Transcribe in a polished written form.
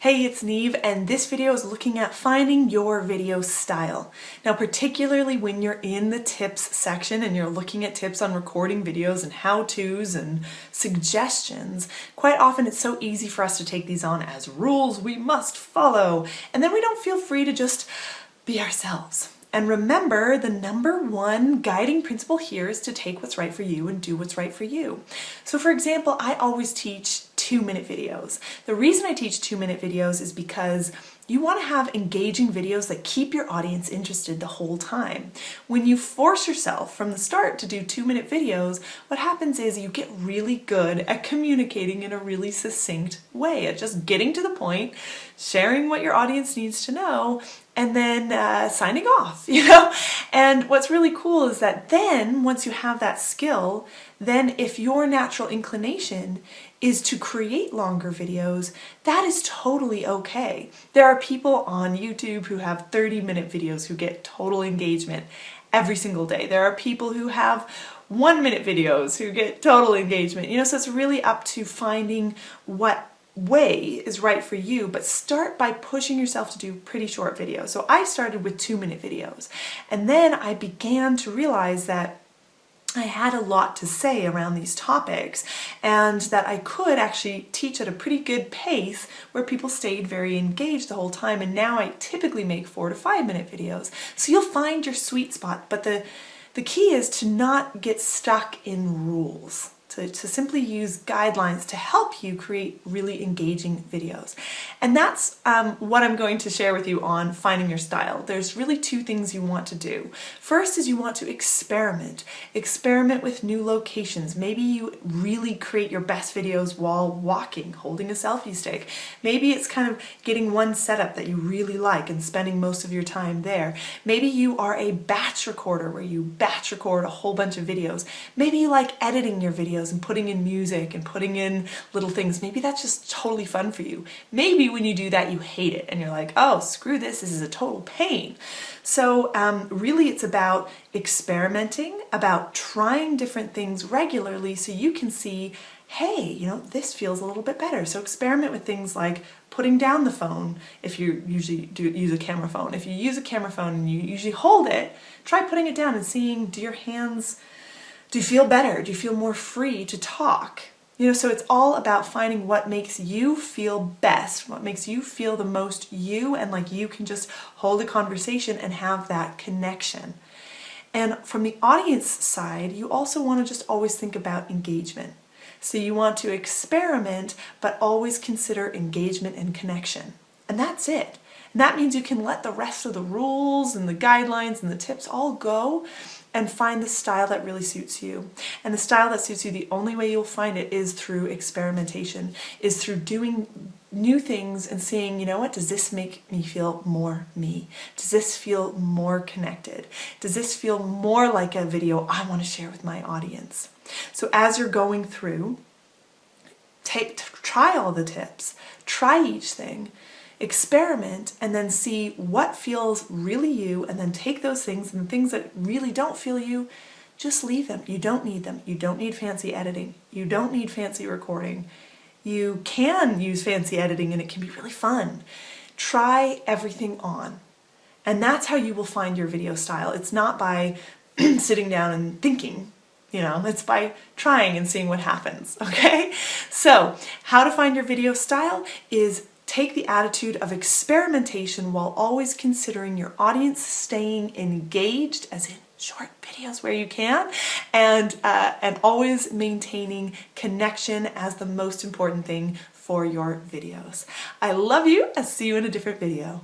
Hey, it's Neve, and this video is looking at finding your video style. Now, particularly when you're in the tips section and you're looking at tips on recording videos and how-tos and suggestions, quite often it's so easy for us to take these on as rules we must follow, and then we don't feel free to just be ourselves. And remember, the number one guiding principle here is to take what's right for you and do what's right for you. So for example, I always teach 2-minute videos. The reason I teach 2-minute videos is because you want to have engaging videos that keep your audience interested the whole time. When you force yourself from the start to do 2-minute videos, what happens is you get really good at communicating in a really succinct way, at just getting to the point, sharing what your audience needs to know, and then signing off, And what's really cool is that then, once you have that skill, then if your natural inclination is to create longer videos, that is totally okay. There are people on YouTube who have 30-minute videos who get total engagement every single day. There are people who have 1-minute videos who get total engagement. So it's really up to finding what way is right for you, but start by pushing yourself to do pretty short videos. So I started with 2-minute videos, and then I began to realize that I had a lot to say around these topics and that I could actually teach at a pretty good pace where people stayed very engaged the whole time. And now I typically make 4 to 5-minute videos. So you'll find your sweet spot, but the key is to not get stuck in rules. To simply use guidelines to help you create really engaging videos. And that's what I'm going to share with you on finding your style. There's really 2 things you want to do. First is you want to experiment. Experiment with new locations. Maybe you really create your best videos while walking, holding a selfie stick. Maybe it's kind of getting one setup that you really like and spending most of your time there. Maybe you are a batch recorder where you batch record a whole bunch of videos. Maybe you like editing your videos and putting in music and putting in little things. Maybe that's just totally fun for you. Maybe when you do that you hate it and you're like, oh, screw this is a total pain. So really it's about experimenting, about trying different things regularly so you can see, hey, this feels a little bit better. So experiment with things like putting down the phone if you usually use a camera phone. If you use a camera phone and you usually hold it, try putting it down and seeing, do you feel better? Do you feel more free to talk? So it's all about finding what makes you feel best, what makes you feel the most you, and like you can just hold a conversation and have that connection. And from the audience side, you also want to just always think about engagement. So you want to experiment, but always consider engagement and connection. And that's it. And that means you can let the rest of the rules and the guidelines and the tips all go and find the style that really suits you. And the style that suits you, the only way you'll find it is through experimentation, is through doing new things and seeing, what, does this make me feel more me? Does this feel more connected? Does this feel more like a video I want to share with my audience? So as you're going through, try all the tips, try each thing, experiment, and then see what feels really you, and then take those things, and the things that really don't feel you, just leave them. You don't need them. You don't need fancy editing. You don't need fancy recording. You can use fancy editing and it can be really fun. Try everything on. And that's how you will find your video style. It's not by sitting down and thinking, it's by trying and seeing what happens, okay? So, how to find your video style is take the attitude of experimentation while always considering your audience staying engaged, as in short videos where you can, and always maintaining connection as the most important thing for your videos. I love you. I'll see you in a different video.